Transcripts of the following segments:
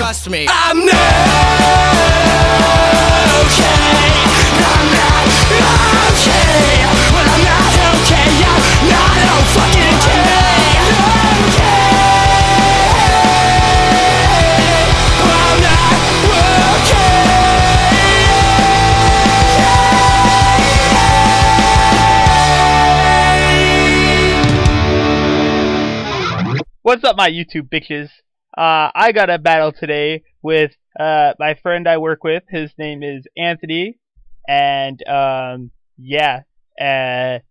trust me. I'm not okay. I'm not okay. Well, I'm not okay. I'm not fucking okay. I'm not okay. What's up, my YouTube bitches? I got a battle today with my friend I work with. His name is Anthony, and yeah, I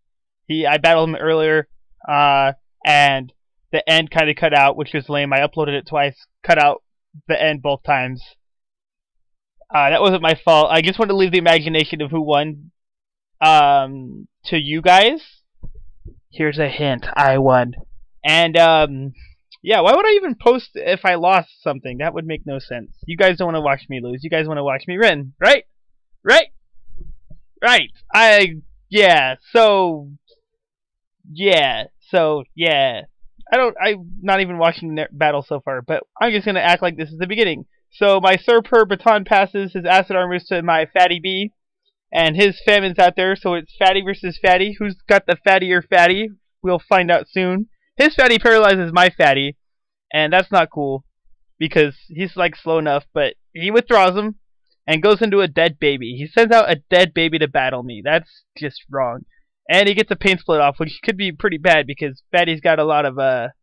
battled him earlier, and the end kind of cut out, which was lame. I uploaded it twice, cut out the end both times. That wasn't my fault. I just wanted to leave the imagination of who won to you guys. Here's a hint: I won. And yeah, why would I even post if I lost something? That would make no sense. You guys don't want to watch me lose. You guys want to watch me win, right? Right? Right. Yeah. So yeah. I'm not even watching the battle so far, but I'm just gonna act like this is the beginning. So my Cr3epy baton passes his acid armors to my Fatty B, and his Shaymins out there. So it's Fatty versus Fatty. Who's got the fattier Fatty? We'll find out soon. His Fatty paralyzes my Fatty, and that's not cool because he's like slow enough, but he withdraws him and goes into a dead baby. He sends out a dead baby to battle me. That's just wrong. And he gets a pain split off, which could be pretty bad because Fatty's got a lot of HP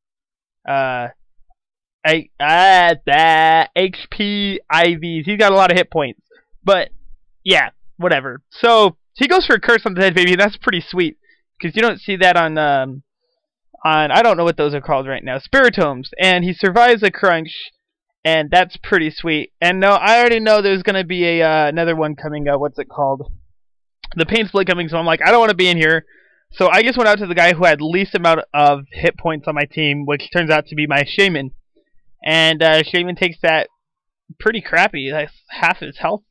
IVs. He's got a lot of hit points. But yeah, whatever. So he goes for a curse on the dead baby, and that's pretty sweet because you don't see that on I don't know what those are called right now, Spiritomes, and he survives a crunch, and that's pretty sweet. And no, I already know there's gonna be a another one coming up. What's it called? The pain split coming. So I'm like, I don't want to be in here. So I just went out to the guy who had least amount of hit points on my team, which turns out to be my Shaymin. And Shaymin takes that pretty crappy. That's half his health.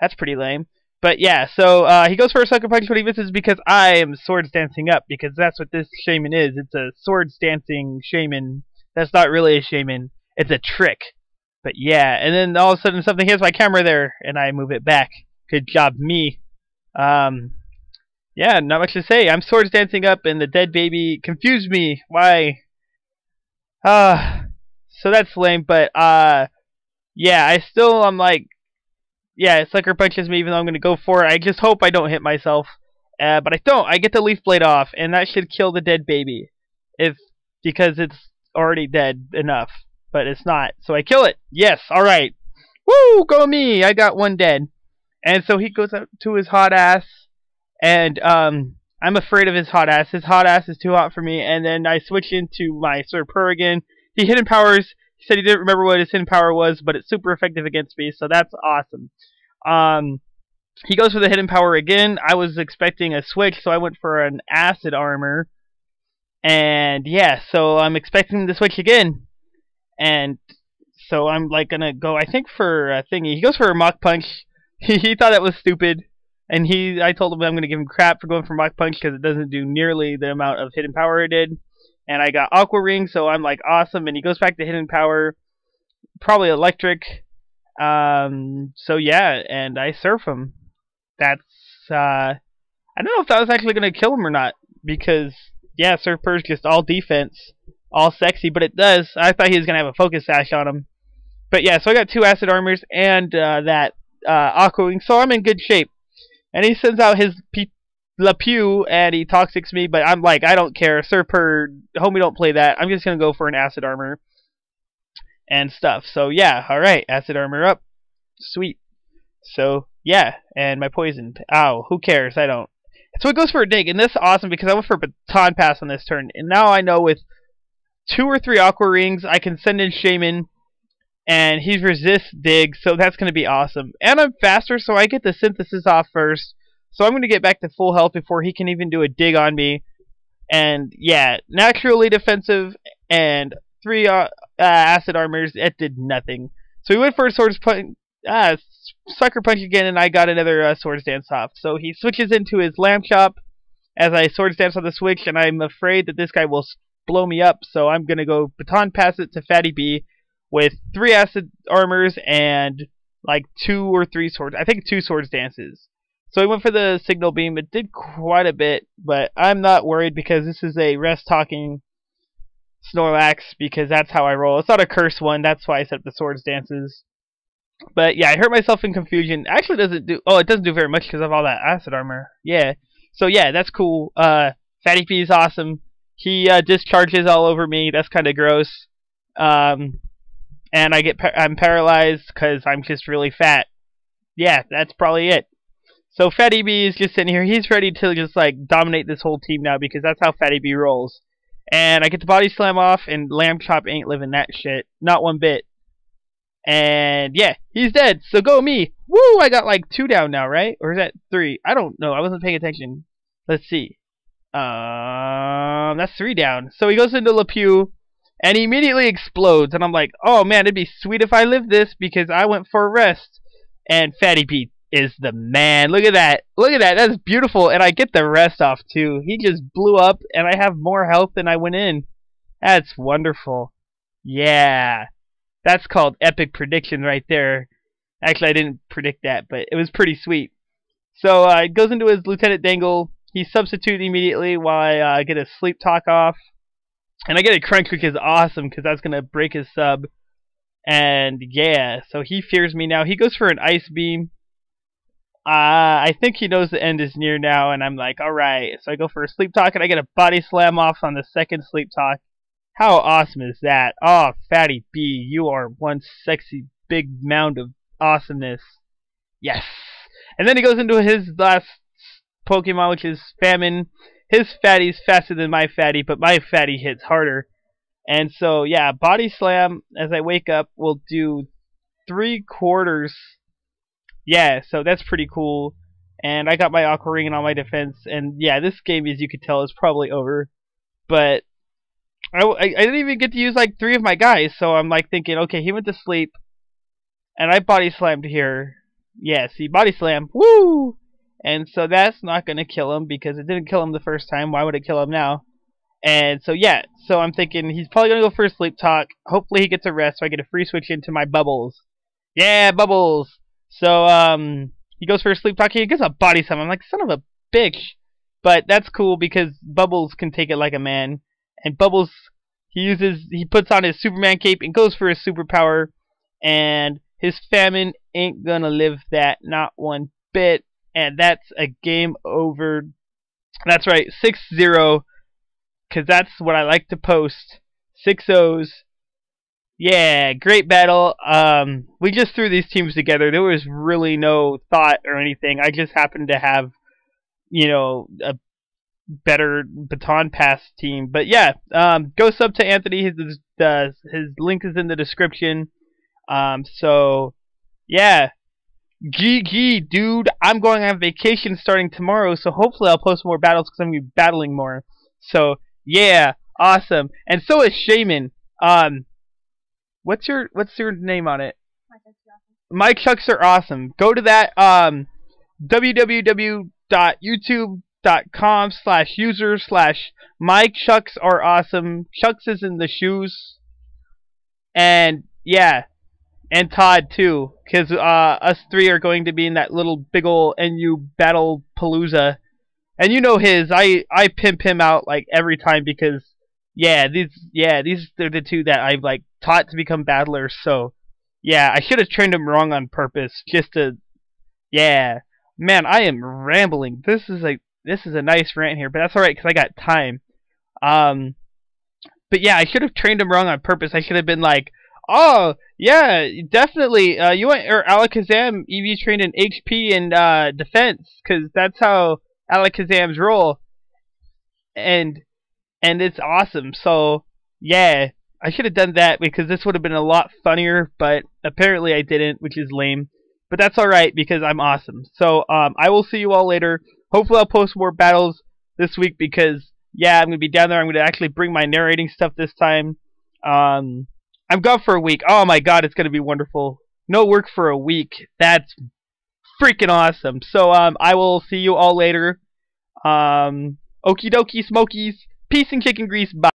That's pretty lame. But yeah, so he goes for a sucker punch, but he misses because I am swords dancing up, because that's what this Shaymin is. It's a swords dancing Shaymin. That's not really a Shaymin. It's a trick. But yeah, and then all of a sudden something hits my camera there, and I move it back. Good job, me. Yeah, not much to say. I'm swords dancing up, and the dead baby confused me. Why? So that's lame, but yeah, I'm like, yeah, sucker punches me even though I'm going to go for it. I just hope I don't hit myself. But I don't. I get the leaf blade off, and that should kill the dead baby. Because it's already dead enough. But it's not. So I kill it. Yes, alright. Woo, go me. I got one dead. And so he goes up to his hot ass. And I'm afraid of his hot ass. His hot ass is too hot for me. And then I switch into my Cr3epy again. He hidden powers. He said he didn't remember what his hidden power was, but it's super effective against me, so that's awesome. He goes for the hidden power again. I was expecting a switch, so I went for an acid armor. And yeah, so I'm expecting the switch again. And so I'm like gonna go, I think, for a thingy. He goes for a Mach Punch. He thought that was stupid. And I told him I'm gonna give him crap for going for Mach Punch because it doesn't do nearly the amount of hidden power it did. And I got Aqua Ring, so I'm like, awesome. And he goes back to hidden power, probably electric. So yeah, and I surf him. That's I don't know if that was actually gonna kill him or not, because yeah, Cr3epy is just all defense, all sexy, but it does. I thought he was gonna have a focus sash on him, but yeah. So I got 2 acid armors and that Aqua Ring, so I'm in good shape. And he sends out his Le Pew, and he toxics me, but I'm like, I don't care. Cr3epy, homie, don't play that. I'm just gonna go for an acid armor and stuff. So yeah, alright, acid armor up. Sweet. So yeah, and my poisoned. Ow, who cares? I don't. So it goes for a dig, and this is awesome because I went for a baton pass on this turn. And now I know with 2 or 3 Aqua Rings, I can send in Shaymin, and he resists dig, so that's going to be awesome. And I'm faster, so I get the synthesis off first. So I'm going to get back to full health before he can even do a dig on me. And yeah, naturally defensive and 3 acid armors. It did nothing. So he went for a swords punch, sucker punch again, and I got another swords dance off. So he switches into his lamb chop as I swords dance on the switch, and I'm afraid that this guy will blow me up. So I'm going to go baton pass it to Fatty B, with 3 acid armors and like 2 or 3 swords. I think 2 swords dances. So I went for the signal beam. It did quite a bit, but I'm not worried because this is a rest talking Snorlax because that's how I roll. It's not a curse one. That's why I set the swords dances. But yeah, I hurt myself in confusion. Actually, doesn't do. Oh, it doesn't do very much because of all that acid armor. Yeah. So yeah, that's cool. Fatty P is awesome. He discharges all over me. That's kind of gross. And I'm paralyzed because I'm just really fat. Yeah, that's probably it. So Fatty B is just sitting here. He's ready to just like dominate this whole team now because that's how Fatty B rolls. And I get the body slam off, and Lamb Chop ain't living that shit. Not one bit. And yeah, he's dead. So go me. Woo! I got like 2 down now, right? Or is that 3? I don't know. I wasn't paying attention. Let's see. That's 3 down. So he goes into Le Pew, and he immediately explodes. And I'm like, oh man, it'd be sweet if I lived this because I went for a rest. And Fatty Pete is the man. Look at that. Look at that. That's beautiful. And I get the rest off too. He just blew up, and I have more health than I went in. That's wonderful. Yeah. That's called epic prediction right there. Actually, I didn't predict that, but it was pretty sweet. So it goes into his Lieutenant Dangle. He's substituted immediately while I get a sleep talk off. And I get a crunch, which is awesome because that's going to break his sub. And yeah, so he fears me now. He goes for an ice beam. I think he knows the end is near now, and I'm like, alright. So I go for a sleep talk, and I get a body slam off on the second sleep talk. How awesome is that? Oh, Fatty B, you are one sexy big mound of awesomeness. Yes! And then he goes into his last Pokemon, which is Famine. His Fatty's faster than my Fatty, but my Fatty hits harder. And so, yeah, body slam as I wake up will do 3/4. Yeah, so that's pretty cool. And I got my Aqua Ring and all my defense. And yeah, this game, as you could tell, is probably over. But I didn't even get to use like 3 of my guys, so I'm like thinking, okay, he went to sleep, and I body slammed here. Yeah, see, body slam, woo! And so that's not gonna kill him because it didn't kill him the first time. Why would it kill him now? And so yeah, so I'm thinking he's probably gonna go for a sleep talk. Hopefully he gets a rest, so I get a free switch into my Bubbles. Yeah, Bubbles. So he goes for a sleep talk. He gets a body slam. I'm like, son of a bitch. But that's cool because Bubbles can take it like a man. And Bubbles, he puts on his Superman cape and goes for his superpower, and his Famine ain't gonna live that, not one bit, and that's a game over. That's right, 6-0, because that's what I like to post. 6-0s. Yeah, great battle. We just threw these teams together. There was really no thought or anything. I just happened to have, a better baton pass team. But yeah, go sub to Anthony. His link is in the description. So yeah, GG, dude. I'm going on vacation starting tomorrow, so hopefully I'll post more battles because I'm gonna be battling more. So yeah, awesome. And so is Shaymin. What's your name on it? My Chucks are awesome. Go to that www.youtube.com/user/MyChucksAreAwesome. Chucks is in the shoes. And yeah, and Todd too, because us 3 are going to be in that little big ol' NU Battle Palooza. And you know I pimp him out like every time because these are the 2 that I've like taught to become battlers. So yeah, I should have trained him wrong on purpose just to man, I am rambling. This is a nice rant here, but that's alright because I got time. But yeah, I should have trained him wrong on purpose. I should have been like, oh yeah, definitely. You want your Alakazam EV trained in HP and defense because that's how Alakazams roll, and it's awesome. So yeah, I should have done that because this would have been a lot funnier. But apparently I didn't, which is lame. But that's alright because I'm awesome. So I will see you all later. Hopefully I'll post more battles this week because yeah, I'm gonna be down there. I'm gonna actually bring my narrating stuff this time. I'm gone for a week. Oh my god, it's gonna be wonderful. No work for a week. That's freaking awesome. So I will see you all later. Okie dokie smokies. Peace and chicken grease. Bye.